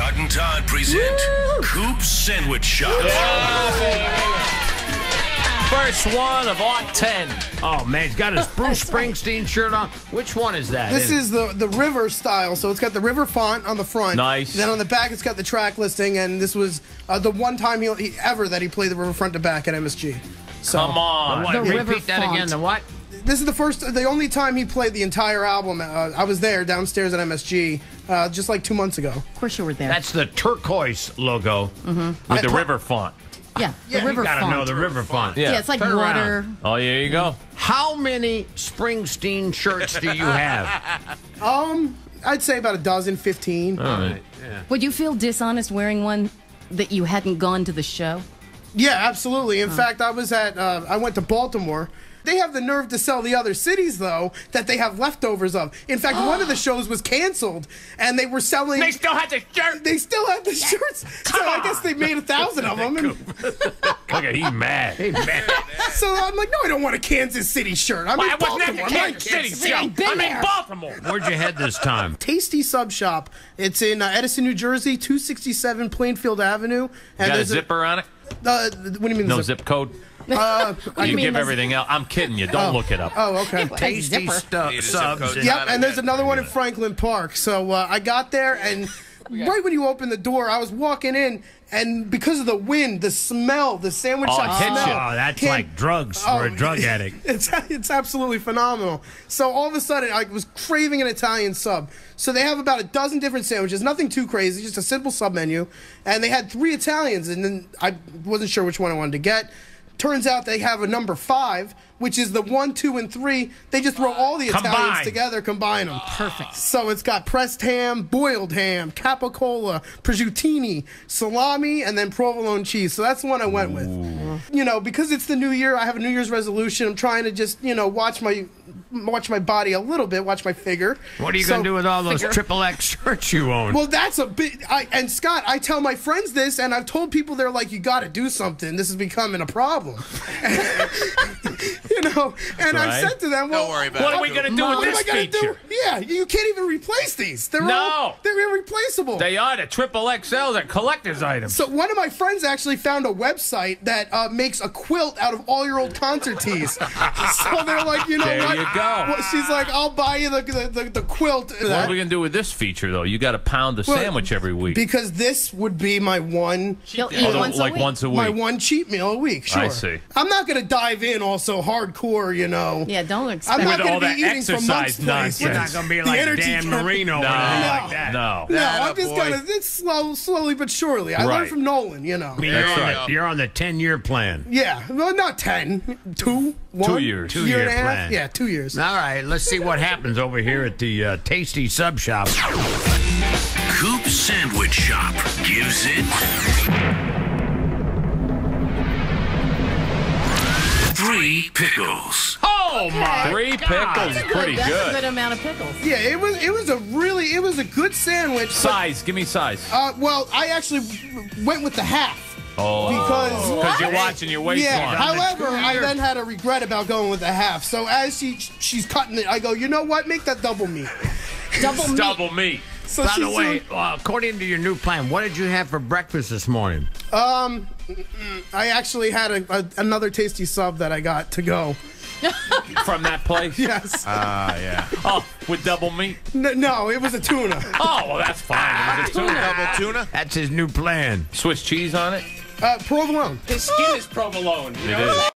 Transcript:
Scott and Todd present Coop Sandwich Shop. First one of Aught 10. Oh, man, he's got his Bruce Springsteen shirt on. Which one is that? This is the River style, so it's got the River font on the front. Nice. Then on the back, it's got the track listing, and this was the one time he ever that he played the River front to back at MSG. So, Come on. What, The repeat River that font. again. The what? This is the only time he played the entire album. I was there downstairs at MSG just like 2 months ago. Of course you were there. That's the turquoise logo. With the river font. yeah, the Yeah, river You gotta font. know the river font. Yeah, it's like Turn water. around. Oh, there you go. How many Springsteen shirts do you have? I'd say about a dozen, 15. All right. Would you feel dishonest wearing one that you hadn't gone to the show? Yeah, absolutely. In fact, I went to Baltimore. They have the nerve to sell the other cities, though, that they have leftovers of. In fact, one of the shows was canceled, and they were selling... They still had the shirt. They still had the shirts. So I guess they made 1,000 of them. And Look at he's mad. He's mad. so I'm like, no, I don't want a Kansas City shirt. I'm Why, in I wasn't at Baltimore. the I'm not in Kansas City Kansas show. I've been I'm in there. Baltimore. Where'd you head this time? Tastee Sub Shop. It's in Edison, New Jersey, 267 Plainfield Avenue. And Got a there's zipper on it? what do you mean? No the zip code? do You you mean give the- everything else. I'm kidding you. Don't look it up. Oh, okay. Tasty zipper. subs. Yep, and there's another one in Franklin Park. So I got there, and right when you open the door, I was walking in, and because of the wind, the smell, the sandwich Oh, shop it hits smell. Oh, that's came- like drugs for a drug addict. It's absolutely phenomenal. So all of a sudden, I was craving an Italian sub. So they have about a dozen different sandwiches, nothing too crazy, just a simple sub menu. And they had 3 Italians, and then I wasn't sure which one I wanted to get. Turns out they have a number 5, which is the 1, 2, and 3. They just throw all the Italians Combine. together, combine them. Perfect. So it's got pressed ham, boiled ham, capicola, prosciutini, salami, and then provolone cheese. So that's the one I went with. You know, because it's the new year, I have a New Year's resolution. I'm trying to just, watch my body a little bit, watch my figure. What are you going to do with all those triple X shirts you own? Well, that's a bit. And Scott, I tell my friends this, and I've told people, they're like, you got to do something. This is becoming a problem. And I've Right. said to them, well, Don't worry about What it. are we going to do with what am this I going to feature? do? Yeah, you can't even replace these. They're irreplaceable. They are the triple XL. They're collector's items. So one of my friends actually found a website that makes a quilt out of all your old concert tees. So they're like, you know There what? you go. Well, she's like, I'll buy you the quilt. What are we going to do with this feature, though? You got to pound the sandwich every week. Because this would be my one, You'll eat once a like week. once a week. my one cheat meal a week. Sure. I see. I'm not going to dive in also hardcore, Yeah, don't expect I'm not With all going to be that eating from exercise Monk's Place. nonsense. You're not going to be The like energy Dan drink. Marino or No. anything like that. No. No, Atta I'm just boy. going to, it's slowly but surely. I Right. learned from Nolan, I mean, you're on the 10-year plan. Yeah, well, not 10, 2, 1. 2 years. Year and a half? plan. Yeah, 2 years. All right, let's see what happens over here at the Tastee Sub Shop. Coop Sandwich Shop gives it 3 pickles. Oh, my 3 God. pickles is pretty That's a good. good amount of pickles. Yeah, it was a good sandwich. but, Size. Give me size. well, I actually went with the half. Oh. Because you're watching your weight yeah. on. However, I then had a regret about going with the half. So as she's cutting it, I go, you know what? Make that double meat. Double meat. Double meat. So By she's the way, doing- according to your new plan, what did you have for breakfast this morning? I actually had another tasty sub that I got to go. From that place? Yes. Yeah. Oh, with double meat? No, it was a tuna. Oh, well, that's fine. It was a tuna. Double tuna? That's his new plan. Swiss cheese on it? Provolone. His skin is provolone. It is.